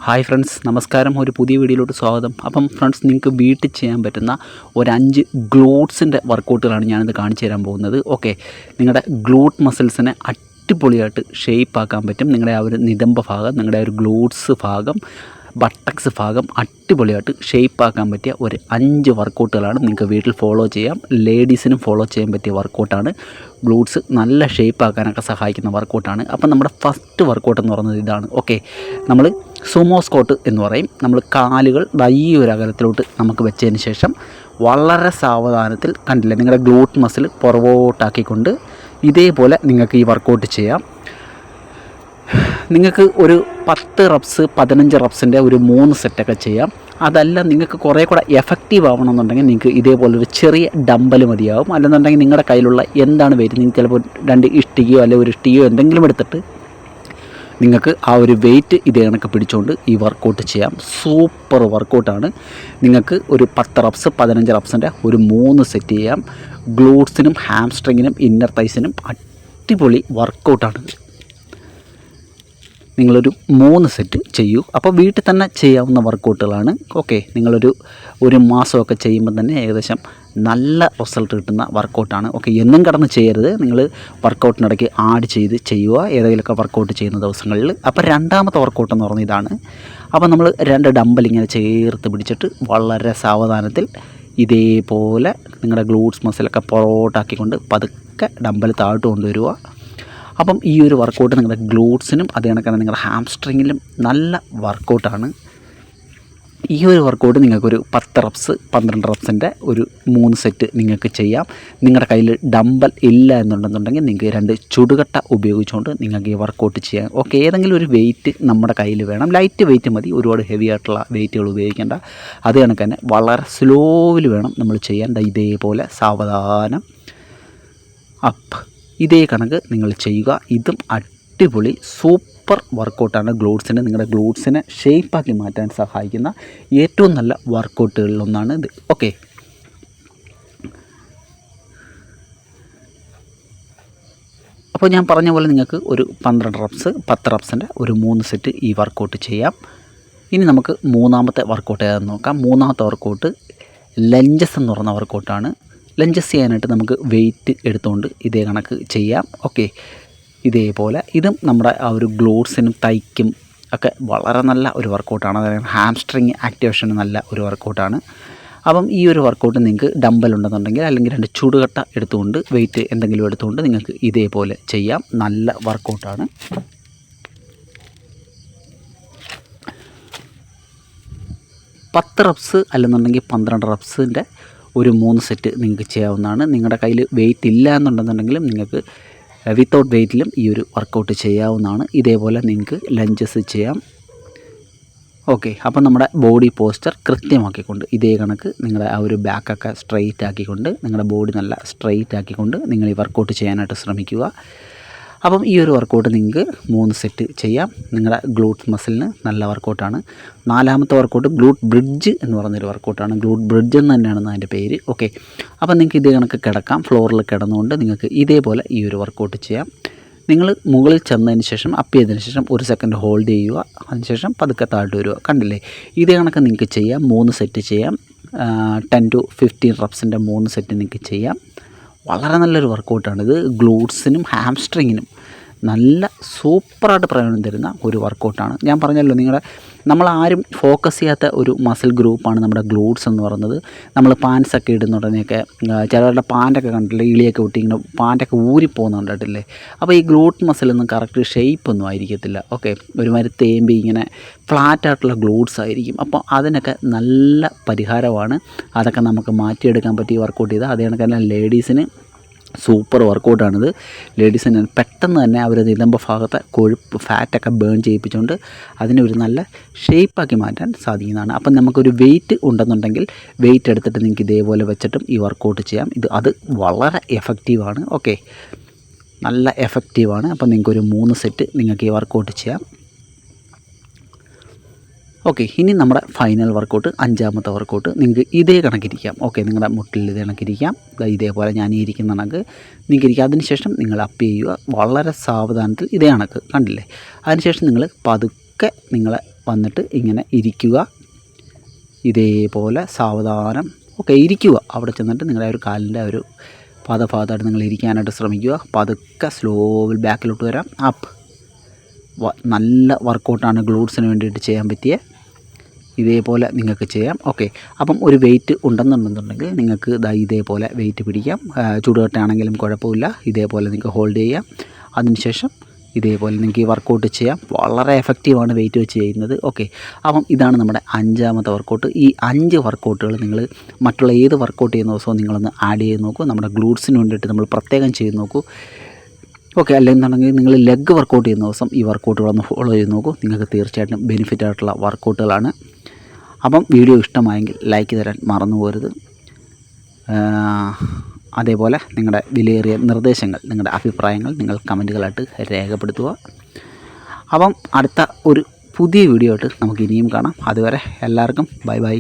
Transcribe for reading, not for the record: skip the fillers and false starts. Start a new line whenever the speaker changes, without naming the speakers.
Hi friends, നമസ്കാരം. ഒരു പുതിയ വീഡിയോയിലോട്ട് സ്വാഗതം. അപ്പം ഫ്രണ്ട്സ്, നിങ്ങൾക്ക് വീട്ടിൽ ചെയ്യാൻ പറ്റുന്ന ഒരു 5 ഗ്ലൂട്ട്സിൻ്റെ വർക്കൗട്ടുകളാണ് ഞാനിത് കാണിച്ചു തരാൻ പോകുന്നത്. ഓക്കെ, നിങ്ങളുടെ ഗ്ലൂട്ട് മസിൽസിനെ അടിപൊളിയായിട്ട് ഷേപ്പ് ആക്കാൻ പറ്റും. നിങ്ങളുടെ ആ ഒരു നിതംബ ഭാഗം, നിങ്ങളുടെ ആ ഒരു ഗ്ലൂട്ട്സ് ഭാഗം, ബട്ടക്സ് ഭാഗം അടിപൊളിയായിട്ട് ഷേപ്പ് ആക്കാൻ പറ്റിയ ഒരു 5 വർക്കൗട്ടുകളാണ്. നിങ്ങൾക്ക് വീട്ടിൽ ഫോളോ ചെയ്യാം. ലേഡീസിനും ഫോളോ ചെയ്യാൻ പറ്റിയ വർക്കൗട്ടാണ്. ഗ്ലൂട്ട്സ് നല്ല ഷേപ്പ് ആക്കാനൊക്കെ സഹായിക്കുന്ന വർക്കൗട്ടാണ്. അപ്പം നമ്മുടെ ഫസ്റ്റ് വർക്കൗട്ട് എന്ന് പറയുന്നത് ഇതാണ്. ഓക്കെ, നമ്മൾ സുമോ സ്ക്വാട്ട് എന്ന് പറയും. നമ്മൾ കാലുകൾ ഈ ഒരു അകലത്തിലോട്ട് നമുക്ക് വെച്ചതിന് ശേഷം വളരെ സാവധാനത്തിൽ, കണ്ടില്ലേ, നിങ്ങളുടെ ഗ്ലൂട്ട് മസിൽ പുറകോട്ടാക്കിക്കൊണ്ട് ഇതേപോലെ നിങ്ങൾക്ക് ഈ വർക്കൗട്ട് ചെയ്യാം. നിങ്ങൾക്ക് ഒരു 10 റെപ്സ് 15 റെപ്സിൻ്റെ ഒരു 3 സെറ്റൊക്കെ ചെയ്യാം. അതല്ല, നിങ്ങൾക്ക് കുറേ കൂടെ എഫക്റ്റീവ് ആവണമെന്നുണ്ടെങ്കിൽ നിങ്ങൾക്ക് ഇതേപോലൊരു ചെറിയ ഡമ്പൽ മതിയാവും. അല്ലെന്നുണ്ടെങ്കിൽ നിങ്ങളുടെ കയ്യിലുള്ള എന്താണ് വെയിറ്റ്, നിങ്ങൾക്ക് ചിലപ്പോൾ 2 ഇഷ്ടികയോ അല്ലെങ്കിൽ ഒരു ഇഷ്ടികയോ എന്തെങ്കിലും എടുത്തിട്ട് നിങ്ങൾക്ക് ആ ഒരു വെയിറ്റ് ഇതേ കണക്ക് പിടിച്ചുകൊണ്ട് ഈ വർക്കൗട്ട് ചെയ്യാം. സൂപ്പർ വർക്കൗട്ടാണ്. നിങ്ങൾക്ക് ഒരു 10 റെപ്സ് 15 റെപ്സിൻ്റെ ഒരു 3 സെറ്റ് ചെയ്യാം. ഗ്ലൂട്ട്സിനും ഹാംസ്ട്രിങ്ങിനും ഇന്നർ തൈസിനും അടിപൊളി വർക്കൗട്ടാണ്. നിങ്ങളൊരു 3 സെറ്റ് ചെയ്യൂ. അപ്പോൾ വീട്ടിൽ തന്നെ ചെയ്യാവുന്ന വർക്കൗട്ടുകളാണ്. ഓക്കെ, ഒരു മാസമൊക്കെ ചെയ്യുമ്പോൾ തന്നെ ഏകദേശം നല്ല റിസൾട്ട് കിട്ടുന്ന വർക്കൗട്ടാണ്. ഓക്കെ, എന്നും കിടന്ന് ചെയ്യരുത്. നിങ്ങൾ വർക്കൗട്ടിനിടയ്ക്ക് ആഡ് ചെയ്ത് ചെയ്യുക ഏതെങ്കിലുമൊക്കെ വർക്കൗട്ട് ചെയ്യുന്ന ദിവസങ്ങളിൽ. അപ്പോൾ രണ്ടാമത്തെ വർക്കൗട്ട് എന്ന് പറഞ്ഞാൽ ഇതാണ്. അപ്പോൾ നമ്മൾ 2 ഡമ്പൽ ഇങ്ങനെ ചേർത്ത് പിടിച്ചിട്ട് വളരെ സാവധാനത്തിൽ ഇതേപോലെ നിങ്ങളുടെ ഗ്ലൂട്ട്സ് മസിലൊക്കെ പുറകോട്ടാക്കിക്കൊണ്ട് പതുക്കെ ഡമ്പൽ താഴോട്ട് കൊണ്ടുവരിക. അപ്പം ഈ ഒരു വർക്കൗട്ട് നിങ്ങളുടെ ഗ്ലൂട്ട്സിനും അതേ കണക്കാണ് നിങ്ങളുടെ ഹാംസ്ട്രിങ്ങിലും നല്ല വർക്കൗട്ടാണ്. ഈ ഒരു വർക്കൗട്ട് നിങ്ങൾക്കൊരു 10 റെപ്സ് 12 റെപ്സിൻ്റെ ഒരു 3 സെറ്റ് നിങ്ങൾക്ക് ചെയ്യാം. നിങ്ങളുടെ കയ്യിൽ ഡമ്പൽ ഇല്ല എന്നുണ്ടെന്നുണ്ടെങ്കിൽ നിങ്ങൾക്ക് 2 ചുടുകട്ട ഉപയോഗിച്ചുകൊണ്ട് നിങ്ങൾക്ക് ഈ വർക്കൗട്ട് ചെയ്യാം. ഓക്കെ, ഏതെങ്കിലും ഒരു വെയിറ്റ് നമ്മുടെ കയ്യിൽ വേണം. ലൈറ്റ് വെയിറ്റ് മതി, ഒരുപാട് ഹെവി ആയിട്ടുള്ള വെയിറ്റുകൾ ഉപയോഗിക്കേണ്ട. അതേ കണക്ക് തന്നെ വളരെ സ്ലോവിൽ വേണം നമ്മൾ ചെയ്യാൻ. ഇതേപോലെ സാവധാനം അപ്പ്, ഇതേ കണക്ക് നിങ്ങൾ ചെയ്യുക. ഇതും അടിപൊളി സൂപ്പർ വർക്കൗട്ടാണ്. നിങ്ങളുടെ ഗ്ലൂട്ട്സിനെ ഷേപ്പാക്കി മാറ്റാൻ സഹായിക്കുന്ന ഏറ്റവും നല്ല വർക്കൗട്ടുകളിലൊന്നാണ് ഇത്. ഓക്കെ, അപ്പോൾ ഞാൻ പറഞ്ഞ പോലെ നിങ്ങൾക്ക് ഒരു 12 റെപ്സ് 10 റെപ്സിൻ്റെ ഒരു 3 സെറ്റ് ഈ വർക്കൗട്ട് ചെയ്യാം. ഇനി നമുക്ക് മൂന്നാമത്തെ വർക്കൗട്ട് ഏതാണെന്ന് നോക്കാം. മൂന്നാമത്തെ വർക്കൗട്ട് ലഞ്ചസ് എന്ന് പറയുന്ന വർക്കൗട്ടാണ്. ലഞ്ചസ് ചെയ്യാനായിട്ട് നമുക്ക് വെയിറ്റ് എടുത്തുകൊണ്ട് ഇതേ കണക്ക് ചെയ്യാം. ഓക്കെ, ഇതേപോലെ ഇതും നമ്മുടെ ആ ഒരു ഗ്ലൂട്ട്സിനും തൈക്കും ഒക്കെ വളരെ നല്ല ഒരു വർക്കൗട്ടാണ്. അതായത് ഹാംസ്ട്രിങ് ആക്ടിവേഷന് നല്ല ഒരു വർക്കൗട്ടാണ്. അപ്പം ഈ ഒരു വർക്കൗട്ട് നിങ്ങൾക്ക് ഡമ്പൽ ഉണ്ടെന്നുണ്ടെങ്കിൽ അല്ലെങ്കിൽ 2 ചുടുകട്ട എടുത്തുകൊണ്ട് വെയിറ്റ് എന്തെങ്കിലും എടുത്തുകൊണ്ട് നിങ്ങൾക്ക് ഇതേപോലെ ചെയ്യാം. നല്ല വർക്കൗട്ടാണ്. പത്ത് റെപ്സ് അല്ലെന്നുണ്ടെങ്കിൽ 12 റെപ്സിൻ്റെ ഒരു 3 സെറ്റ് നിങ്ങൾക്ക് ചെയ്യാവുന്നതാണ്. നിങ്ങളുടെ കയ്യിൽ വെയിറ്റ് ഇല്ല എന്നുണ്ടെന്നുണ്ടെങ്കിലും നിങ്ങൾക്ക് വിത്തൗട്ട് വെയിറ്റിലും ഈ ഒരു വർക്കൗട്ട് ചെയ്യാവുന്നതാണ്. ഇതേപോലെ നിങ്ങൾക്ക് ലഞ്ചസ് ചെയ്യാം. ഓക്കെ, അപ്പം നമ്മുടെ ബോഡി പോസ്ചർ കൃത്യമാക്കിക്കൊണ്ട് ഇതേ കണക്ക് നിങ്ങളുടെ ആ ഒരു ബാക്കൊക്കെ സ്ട്രെയിറ്റ് ആക്കിക്കൊണ്ട് നിങ്ങളുടെ ബോഡി നല്ല സ്ട്രെയിറ്റ് ആക്കിക്കൊണ്ട് നിങ്ങൾ ഈ വർക്കൗട്ട് ചെയ്യാനായിട്ട് ശ്രമിക്കുക. അപ്പം ഈ ഒരു വർക്കൗട്ട് നിങ്ങൾക്ക് 3 സെറ്റ് ചെയ്യാം. നിങ്ങളുടെ ഗ്ലൂട്ട് മസിലിന് നല്ല വർക്കൗട്ടാണ്. നാലാമത്തെ വർക്കൗട്ട് ഗ്ലൂട്ട് ബ്രിഡ്ജ് എന്ന് പറയുന്നൊരു വർക്കൗട്ടാണ്. ഗ്ലൂട്ട് ബ്രിഡ്ജ് എന്ന് തന്നെയാണ് അതിൻ്റെ പേര്. ഓക്കെ, അപ്പം നിങ്ങൾക്ക് ഇതേ കണക്ക് കിടക്കാം. ഫ്ലോറിൽ കിടന്നുകൊണ്ട് നിങ്ങൾക്ക് ഇതേപോലെ ഈ ഒരു വർക്കൗട്ട് ചെയ്യാം. നിങ്ങൾ മുകളിൽ ചെന്നതിന് ശേഷം അപ്പ് ചെയ്തതിന് ശേഷം 1 സെക്കൻഡ് ഹോൾഡ് ചെയ്യുക. അതിനുശേഷം പതുക്കെ താഴ്ത്ത് വരിക. കണ്ടില്ലേ, ഇതേ കണക്ക് നിങ്ങൾക്ക് ചെയ്യാം. 3 സെറ്റ് ചെയ്യാം. 10 to 15 റെപ്സിൻ്റെ 3 സെറ്റ് നിങ്ങൾക്ക് ചെയ്യാം. വളരെ നല്ലൊരു വർക്കൗട്ടാണിത്. ഗ്ലൂട്ട്സിനും ഹാംസ്ട്രിങ്ങിനും നല്ല സൂപ്പറായിട്ട് പ്രയോജനം തരുന്ന ഒരു വർക്കൗട്ടാണ്. ഞാൻ പറഞ്ഞല്ലോ, നമ്മളാരും ഫോക്കസ് ചെയ്യാത്ത ഒരു മസിൽ ഗ്രൂപ്പാണ് നമ്മുടെ ഗ്ലൂട്ട്സ് എന്ന് പറയുന്നത്. നമ്മൾ പാൻസൊക്കെ ഇടുന്നുടനെയൊക്കെ ചിലവരുടെ പാൻറ്റൊക്കെ കണ്ടില്ലേ, ഇളിയൊക്കെ വിട്ട് ഇങ്ങനെ പാൻറ്റൊക്കെ ഊരിപ്പോകുന്ന കണ്ടിട്ടില്ലേ. അപ്പോൾ ഈ ഗ്ലൂട്ട് മസിലൊന്നും കറക്റ്റ് ഷേപ്പൊന്നും ആയിരിക്കത്തില്ല. ഓക്കെ, ഒരുമാതിരി തേമ്പി ഇങ്ങനെ ഫ്ലാറ്റായിട്ടുള്ള ഗ്ലൂട്ട്സ് ആയിരിക്കും. അപ്പോൾ അതിനൊക്കെ നല്ല പരിഹാരമാണ്. അതൊക്കെ നമുക്ക് മാറ്റിയെടുക്കാൻ പറ്റിയ വർക്കൗട്ട് ചെയ്താൽ അതേ കണക്ക് തന്നെ ലേഡീസിന് സൂപ്പർ വർക്കൗട്ടാണിത്. ലേഡീസിന് പെട്ടെന്ന് തന്നെ അവർ നിതംബ ഭാഗത്തെ കൊഴുപ്പ് ഫാറ്റൊക്കെ ബേൺ ചെയ്യിപ്പിച്ചുകൊണ്ട് അതിനെ ഒരു നല്ല ഷേപ്പാക്കി മാറ്റാൻ സാധിക്കുന്നതാണ്. അപ്പം നമുക്കൊരു വെയിറ്റ് ഉണ്ടെന്നുണ്ടെങ്കിൽ വെയിറ്റ് എടുത്തിട്ട് നിങ്ങൾക്ക് ഇതേപോലെ വെച്ചിട്ടും ഈ വർക്കൗട്ട് ചെയ്യാം. അത് വളരെ എഫക്റ്റീവാണ്. ഓക്കെ, നല്ല എഫക്റ്റീവാണ്. അപ്പം നിങ്ങൾക്കൊരു 3 സെറ്റ് നിങ്ങൾക്ക് ഈ വർക്കൗട്ട് ചെയ്യാം. ഓക്കെ, ഇനി നമ്മുടെ ഫൈനൽ വർക്കൗട്ട്, 5ാമത്തെ വർക്കൗട്ട് നിങ്ങൾക്ക് ഇതേ കണക്കിരിക്കാം. ഓക്കെ, നിങ്ങളുടെ മുട്ടിൽ ഇതേ കണക്കിരിക്കാം. ഇതേപോലെ ഞാൻ ഈ ഇരിക്കുന്ന കണക്ക് നിങ്ങൾക്ക് ഇരിക്കാം. അതിനുശേഷം നിങ്ങൾ അപ്പ് ചെയ്യുക വളരെ സാവധാനത്തിൽ. ഇതേ കണക്ക് കണ്ടില്ലേ. അതിനുശേഷം നിങ്ങൾ പതുക്കെ പതുക്കെ നിങ്ങൾ വന്നിട്ട് ഇങ്ങനെ ഇരിക്കുക. ഇതേപോലെ സാവധാനം ഇരിക്കുക. അവിടെ ചെന്നിട്ട് നിങ്ങളുടെ ഒരു കാലിൻ്റെ ഒരു പാദഭാഗത്തായിട്ട് നിങ്ങൾ ഇരിക്കാനായിട്ട് ശ്രമിക്കുക. പതുക്കെ സ്ലോവിൽ ബാക്കിലോട്ട് വരാം. അപ്പ്. നല്ല വർക്കൗട്ടാണ് ഗ്ലൂട്ട്സിന് വേണ്ടിയിട്ട് ചെയ്യാൻ പറ്റിയ. ഇതേപോലെ നിങ്ങൾക്ക് ചെയ്യാം. അപ്പം ഒരു വെയിറ്റ് ഉണ്ടെന്നുണ്ടെന്നുണ്ടെങ്കിൽ നിങ്ങൾക്ക് ഇതേപോലെ വെയിറ്റ് പിടിക്കാം. ചുടുകട്ടയാണെങ്കിലും കുഴപ്പമില്ല. ഇതേപോലെ നിങ്ങൾക്ക് ഹോൾഡ് ചെയ്യാം. അതിനുശേഷം ഇതേപോലെ നിങ്ങൾക്ക് ഈ വർക്കൗട്ട് ചെയ്യാം. വളരെ എഫക്റ്റീവാണ് വെയിറ്റ് വെച്ച് ചെയ്യുന്നത്. അപ്പം ഇതാണ് നമ്മുടെ 5ാമത്തെ വർക്കൗട്ട്. ഈ 5 വർക്കൗട്ടുകൾ നിങ്ങൾ മറ്റുള്ള ഏത് വർക്കൗട്ട് ചെയ്യുന്ന ദിവസവും നിങ്ങളൊന്ന് ആഡ് ചെയ്ത് നോക്കൂ. നമ്മുടെ ഗ്ലൂട്ട്സിന് വേണ്ടിയിട്ട് നമ്മൾ പ്രത്യേകം ചെയ്ത് നോക്കൂ. അല്ലെന്നുണ്ടെങ്കിൽ നിങ്ങൾ ലെഗ് വർക്കൗട്ട് ചെയ്യുന്ന ദിവസം ഈ വർക്കൗട്ടുകളൊന്ന് ഫോളോ ചെയ്ത് നോക്കൂ. നിങ്ങൾക്ക് തീർച്ചയായിട്ടും ബെനിഫിറ്റ് ആയിട്ടുള്ള വർക്കൗട്ടുകളാണ്. അപ്പം വീഡിയോ ഇഷ്ടമായെങ്കിൽ ലൈക്ക് തരാൻ മറന്നു പോകരുത്. അതേപോലെ നിങ്ങളുടെ വിലയേറിയ നിർദ്ദേശങ്ങൾ, നിങ്ങളുടെ അഭിപ്രായങ്ങൾ നിങ്ങൾ കമൻറ്റുകളായിട്ട് രേഖപ്പെടുത്തുക. അപ്പം അടുത്ത ഒരു പുതിയ വീഡിയോ ആയിട്ട് നമുക്ക് ഇനിയും കാണാം. അതുവരെ എല്ലാവർക്കും ബൈ.